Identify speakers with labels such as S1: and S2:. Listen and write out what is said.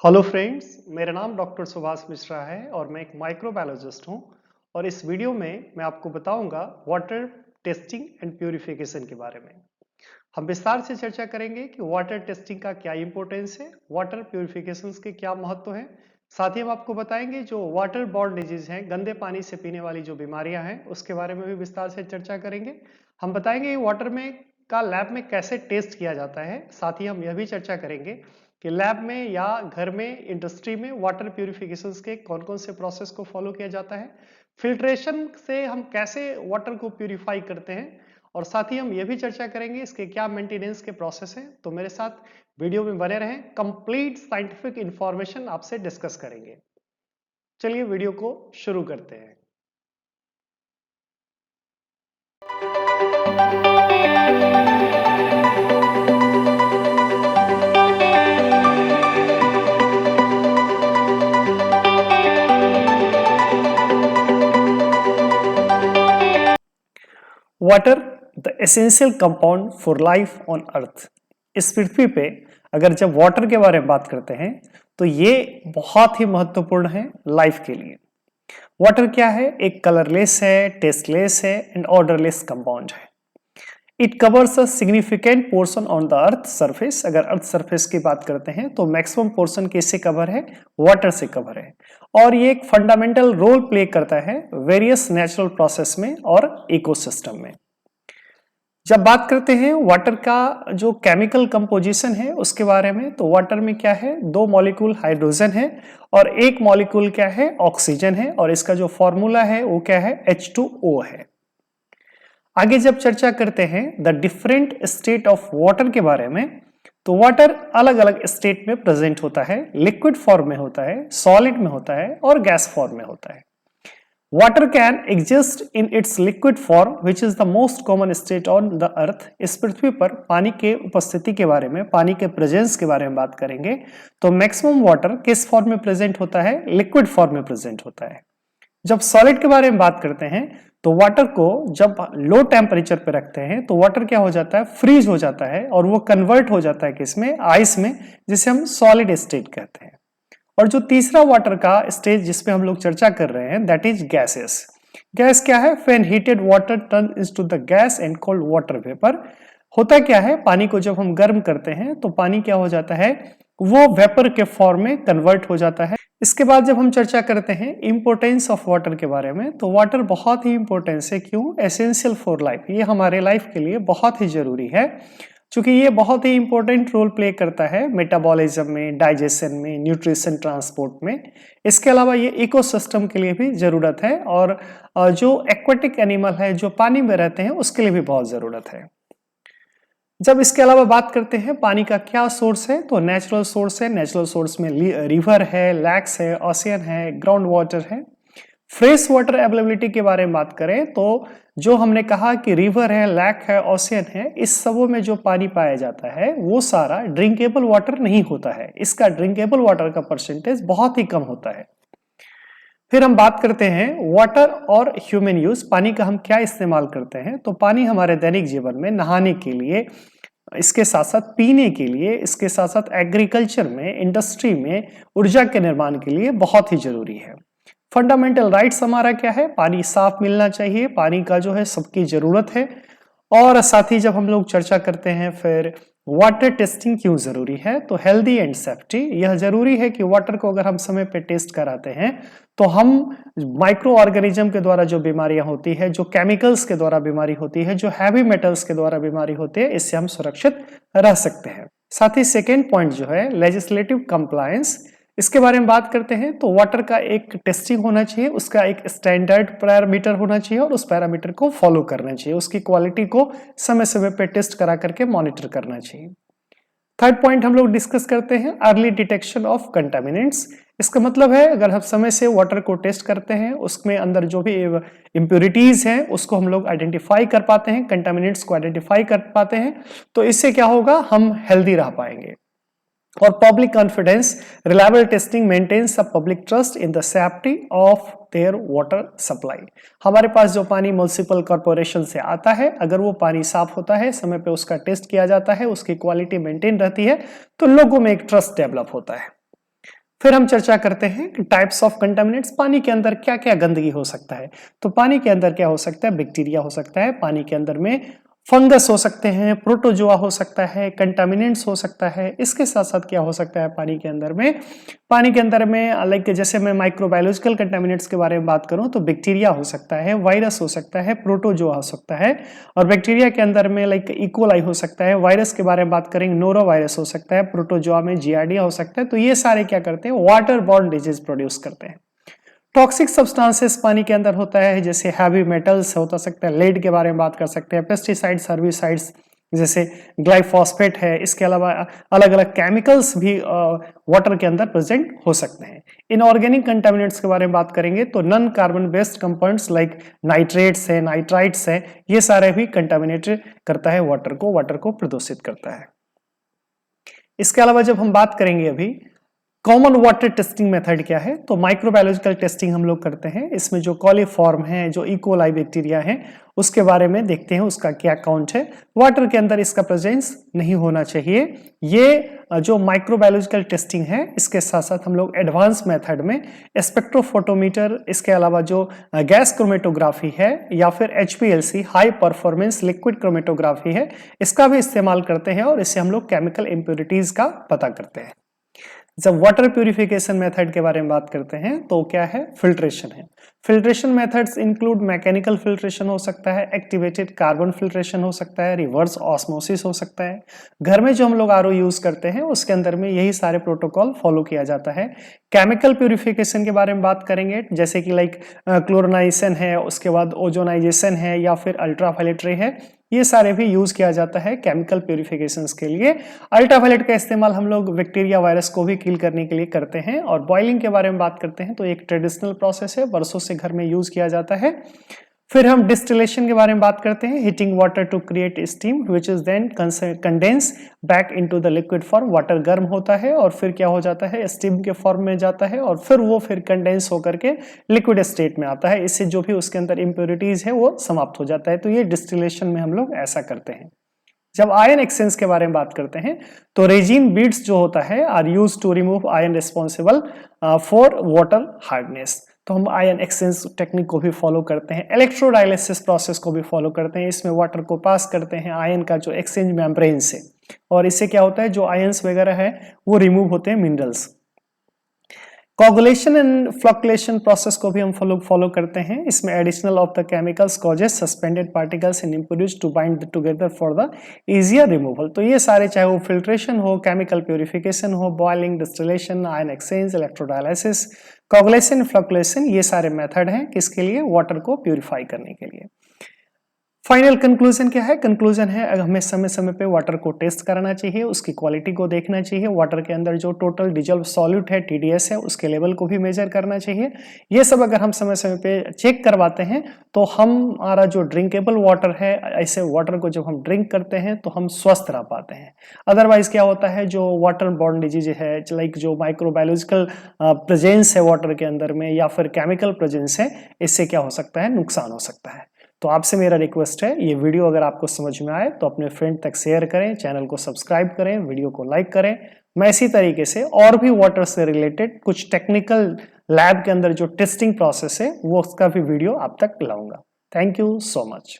S1: Hello friends, मेरा नाम doctor Subhash Mishra है और मैं एक माइक्रोबायोलॉजिस्ट हूं। और इस वीडियो में मैं आपको बताऊंगा वाटर टेस्टिंग एंड प्यूरिफिकेशन के बारे में। हम विस्तार से चर्चा करेंगे कि वाटर टेस्टिंग का क्या इंपॉर्टेंस है, वाटर प्यूरिफिकेशन के क्या महत्व है। साथ ही हम आपको बताएंगे जो वाटर बॉर्न डिजीज हैं, गंदे पानी से पीने वाली जो बीमारियां हैं, उसके बारे में भी विस्तार से चर्चा करेंगे। हम बताएंगे वाटर में का लैब में कैसे टेस्ट किया जाता है। साथ ही हम यह भी चर्चा करेंगे कि लैब में या घर में, इंडस्ट्री में वाटर प्यूरिफिकेशन के कौन कौन से प्रोसेस को फॉलो किया जाता है, फिल्ट्रेशन से हम कैसे वाटर को प्यूरिफाई करते हैं, और साथ ही हम ये भी चर्चा करेंगे इसके क्या मेंटेनेंस के प्रोसेस हैं। तो मेरे साथ वीडियो में बने रहें, कंप्लीट साइंटिफिक इंफॉर्मेशन आपसे डिस्कस करेंगे। चलिए वीडियो को शुरू करते हैं। Water the essential compound for life on earth. इस पृथ्वी पे अगर जब वाटर के बारे में बात करते हैं तो ये बहुत ही महत्वपूर्ण है लाइफ के लिए। वाटर क्या है? एक कलरलेस है, टेस्टलेस है एंड ऑर्डरलेस कंपाउंड है। It covers a significant portion on the earth surface. अगर अर्थ सरफेस की बात करते हैं तो मैक्सिमम पोर्शन किससे कवर है? वाटर से कवर है। और ये एक फंडामेंटल रोल प्ले करता है वेरियस नेचुरल प्रोसेस में और इकोसिस्टम में। जब बात करते हैं वाटर का जो केमिकल कंपोजिशन है उसके बारे में, तो वाटर में क्या है? दो मॉलिक्यूल हाइड्रोजन है और एक मॉलिक्यूल क्या है? ऑक्सीजन है। और इसका जो फॉर्मूला है वो क्या है? H2O है। आगे जब चर्चा करते हैं the different state of water के बारे में, तो वाटर अलग अलग स्टेट में प्रेजेंट होता है। लिक्विड फॉर्म में होता है, सॉलिड में होता है और गैस फॉर्म में होता है। Water can exist in its liquid form, which is the most common state on the earth। इस पृथ्वी पर पानी के उपस्थिति के बारे में, पानी के प्रेजेंस के बारे में बात करेंगे तो मैक्सिमम वाटर किस फॉर्म में प्रेजेंट होता है? लिक्विड फॉर्म में प्रेजेंट होता है। जब सॉलिड के बारे में बात करते हैं तो वाटर को जब लो टेम्परेचर पे रखते हैं तो वाटर क्या हो जाता है? फ्रीज हो जाता है और वो कन्वर्ट हो जाता है किसमें? आइस में, जिसे हम सॉलिड स्टेट कहते हैं। और जो तीसरा वाटर का स्टेज जिसपे हम लोग चर्चा कर रहे हैं, दैट इज गैसेस। गैस क्या है? When heated water turn into the gas and called water vapour. होता क्या है? पानी को जब हम गर्म करते हैं तो पानी क्या हो जाता है? वो वेपर के फॉर्म में कन्वर्ट हो जाता है। इसके बाद जब हम चर्चा करते हैं इंपोर्टेंस ऑफ वाटर के बारे में, तो वाटर बहुत ही इंपॉर्टेंस है। क्यों? Essential for life. ये हमारे लाइफ के लिए बहुत ही जरूरी है, क्योंकि ये बहुत ही इंपॉर्टेंट रोल प्ले करता है मेटाबॉलिज्म में, डाइजेशन में, न्यूट्रिशन, ट्रांसपोर्ट में। इसके अलावा ये इकोसिस्टम के लिए भी जरूरत है और जो एक्वेटिक एनिमल है जो पानी में रहते हैं उसके लिए भी बहुत जरूरत है। जब इसके अलावा बात करते हैं पानी का क्या सोर्स है, तो नेचुरल सोर्स है। नेचुरल सोर्स में रिवर है, लैक्स है, ओशियन है, ग्राउंड वाटर है। फ्रेश वाटर अवेलेबिलिटी के बारे में बात करें तो जो हमने कहा कि रिवर है, लैक है, ओशियन है, इस सबों में जो पानी पाया जाता है वो सारा ड्रिंकेबल वाटर नहीं होता है। इसका ड्रिंकेबल वाटर का परसेंटेज बहुत ही कम होता है। फिर हम बात करते हैं वाटर और ह्यूमन यूज। पानी का हम क्या इस्तेमाल करते हैं, तो पानी हमारे दैनिक जीवन में नहाने के लिए, इसके साथ साथ पीने के लिए, इसके साथ साथ एग्रीकल्चर में, इंडस्ट्री में, ऊर्जा के निर्माण के लिए बहुत ही जरूरी है। फंडामेंटल राइट्स हमारा क्या है? पानी साफ मिलना चाहिए, पानी का जो है सबकी जरूरत है। और साथ ही जब हम लोग चर्चा करते हैं फिर वाटर टेस्टिंग क्यों जरूरी है, तो हेल्दी एंड सेफ्टी। यह जरूरी है कि वाटर को अगर हम समय पे टेस्ट कराते हैं तो हम माइक्रो ऑर्गेनिज्म के द्वारा जो बीमारियां होती है, जो केमिकल्स के द्वारा बीमारी होती है, जो हैवी मेटल्स के द्वारा बीमारी होती है, इससे हम सुरक्षित रह सकते हैं। साथ ही सेकेंड पॉइंट जो है लेजिस्लेटिव कंप्लायंस, इसके बारे में बात करते हैं तो वाटर का एक टेस्टिंग होना चाहिए, उसका एक स्टैंडर्ड पैरामीटर होना चाहिए और उस पैरामीटर को फॉलो करना चाहिए। उसकी क्वालिटी को समय समय पे टेस्ट करा करके मॉनिटर करना चाहिए। थर्ड पॉइंट हम लोग डिस्कस करते हैं अर्ली डिटेक्शन ऑफ कंटामिनेंट्स। इसका मतलब है अगर हम समय से वाटर को टेस्ट करते हैं, उसमें अंदर जो भी इम्प्योरिटीज हैं उसको हम लोग आइडेंटिफाई कर पाते हैं, कंटामिनेंट्स को आइडेंटिफाई कर पाते हैं, तो इससे क्या होगा? हम हेल्दी रह पाएंगे। और public confidence, reliable testing maintains a public trust in the safety of their water supply. हमारे पास जो पानी म्युनिसिपल कॉर्पोरेशन से आता है, अगर वो पानी साफ होता है, समय पे उसका टेस्ट किया जाता है, उसकी क्वालिटी मेंटेन रहती है, तो लोगों में एक ट्रस्ट डेवलप होता है। फिर हम चर्चा करते हैं कि टाइप्स ऑफ कंटामिनेंट्स, पानी के अंदर क्या क्या गंदगी हो सकता है। तो पानी के अंदर क्या हो सकता है, बैक्टीरिया हो सकता है, पानी के अंदर में फंगस हो सकते हैं, प्रोटोजोआ हो सकता है, कंटामिनेंट्स हो सकता है। इसके साथ साथ क्या हो सकता है पानी के अंदर में, पानी के अंदर में लाइक जैसे मैं माइक्रोबायोलॉजिकल कंटामिनेंट्स के बारे में बात करूं तो बैक्टीरिया हो सकता है, वायरस हो सकता है, प्रोटोजोआ हो सकता है। और बैक्टीरिया के अंदर में लाइक इकोलाई हो सकता है, वायरस के बारे में बात करेंगे नोरो वायरस हो सकता है, प्रोटोजोआ में जियार्डिया हो सकता है। तो ये सारे क्या करते हैं, वाटर बॉर्न डिजीज प्रोड्यूस करते हैं। टॉक्सिक सब्सटेंसेस पानी के अंदर होता है, जैसे हैवी मेटल्स होता सकता है, लेड के बारे में बात कर सकते हैं, पेस्टिसाइड्स, हर्बिसाइड्स जैसे ग्लाइफॉस्फेट है। इसके अलावा अलग अलग केमिकल्स भी वाटर के अंदर प्रेजेंट हो सकते हैं। इनऑर्गेनिक कंटामिनेंट्स के बारे में बात करेंगे तो non carbon based compounds like nitrates है, नाइट्राइट्स है, ये सारे भी कंटामिनेट करता है वाटर को प्रदूषित करता है। इसके अलावा जब हम बात करेंगे अभी कॉमन वाटर टेस्टिंग मेथड क्या है, तो माइक्रोबायोलॉजिकल टेस्टिंग हम लोग करते हैं। इसमें जो कॉलीफॉर्म है, जो इकोलाई बैक्टीरिया है, उसके बारे में देखते हैं उसका क्या काउंट है। वाटर के अंदर इसका प्रेजेंस नहीं होना चाहिए। ये जो माइक्रोबायोलॉजिकल टेस्टिंग है, इसके साथ साथ हम लोग एडवांस मेथड में स्पेक्ट्रोफोटोमीटर, इसके अलावा जो गैस क्रोमेटोग्राफी है या फिर HPLC high performance liquid chromatography है, इसका भी इस्तेमाल करते हैं और इससे हम लोग केमिकल इंप्योरिटीज का पता करते हैं। जब वाटर प्यूरिफिकेशन मेथड के बारे में बात करते हैं तो क्या है, फिल्ट्रेशन है। Filtration methods include mechanical filtration हो सकता है, एक्टिवेटेड कार्बन फिल्ट्रेशन हो सकता है, रिवर्स ऑस्मोसिस हो सकता है। घर में जो हम लोग RO यूज करते हैं उसके अंदर में यही सारे प्रोटोकॉल फॉलो किया जाता है। केमिकल प्यूरिफिकेशन के बारे में बात करेंगे, जैसे कि लाइक क्लोरोनाइजेशन है, उसके बाद ओजोनाइजेशन है या फिर अल्ट्रावायलेट रे है, ये सारे भी यूज किया जाता है केमिकल प्यूरिफिकेशंस के लिए। अल्ट्रावायलेट का इस्तेमाल हम लोग बैक्टीरिया वायरस को भी किल करने के लिए करते हैं। और बॉइलिंग के बारे में बात करते हैं तो एक ट्रेडिशनल प्रोसेस है, वर्षों से घर में यूज किया जाता है। फिर हम डिस्टिलेशन के बारे में बात करते हैं, heating water to create steam which is then condense back into the liquid form. Water गर्म होता है और फिर क्या हो जाता है, स्टीम के फॉर्म में जाता है और फिर वो कंडेंस होकर के लिक्विड स्टेट में आता है। इससे जो भी उसके अंदर इंप्योरिटीज है वो समाप्त हो जाता है। तो ये डिस्टिलेशन में हम लोग ऐसा करते हैं। जब आयन एक्सचेंज के बारे में बात करते हैं तो रेजिन बीड्स जो होता है are use to remove ion responsible for water hardness. तो हम आयन एक्सचेंज टेक्निक को भी फॉलो करते हैं, इलेक्ट्रोडायलिसिस प्रोसेस को भी फॉलो करते हैं। इसमें वाटर को पास करते हैं आयन का जो एक्सचेंज मेम्ब्रेन से, और इससे क्या होता है, जो आयंस वगैरह है वो रिमूव होते हैं, minerals. Coagulation and flocculation process को भी हम फॉलो करते हैं। इसमें additional of the chemicals causes suspended particles in impurities to bind together for the easier removal. तो ये सारे, चाहे वो फिल्ट्रेशन हो, केमिकल प्यूरिफिकेशन हो, boiling, distillation, ion exchange, electrodialysis, coagulation, flocculation, ये सारे मेथड हैं किसके लिए, वाटर को प्यूरिफाई करने के लिए। फाइनल कंक्लूजन क्या है, कंक्लूजन है हमें समय समय पे वाटर को टेस्ट कराना चाहिए, उसकी क्वालिटी को देखना चाहिए, वाटर के अंदर जो टोटल डिजॉल्व सॉल्यूट है TDS है उसके लेवल को भी मेजर करना चाहिए। ये सब अगर हम समय समय पे चेक करवाते हैं तो हमारा जो ड्रिंकेबल वाटर है, ऐसे वाटर को जब हम ड्रिंक करते हैं तो हम स्वस्थ रह पाते हैं। अदरवाइज क्या होता है, जो वाटर बॉर्न डिजीज है, लाइक जो माइक्रोबायोलॉजिकल प्रेजेंस है वाटर के अंदर में या फिर केमिकल प्रेजेंस है, इससे क्या हो सकता है, नुकसान हो सकता है। तो आपसे मेरा रिक्वेस्ट है, ये वीडियो अगर आपको समझ में आए तो अपने फ्रेंड तक शेयर करें, चैनल को सब्सक्राइब करें, वीडियो को लाइक करें। मैं इसी तरीके से और भी वाटर से रिलेटेड कुछ टेक्निकल लैब के अंदर जो टेस्टिंग प्रोसेस है वो उसका भी वीडियो आप तक लाऊंगा। Thank you so much.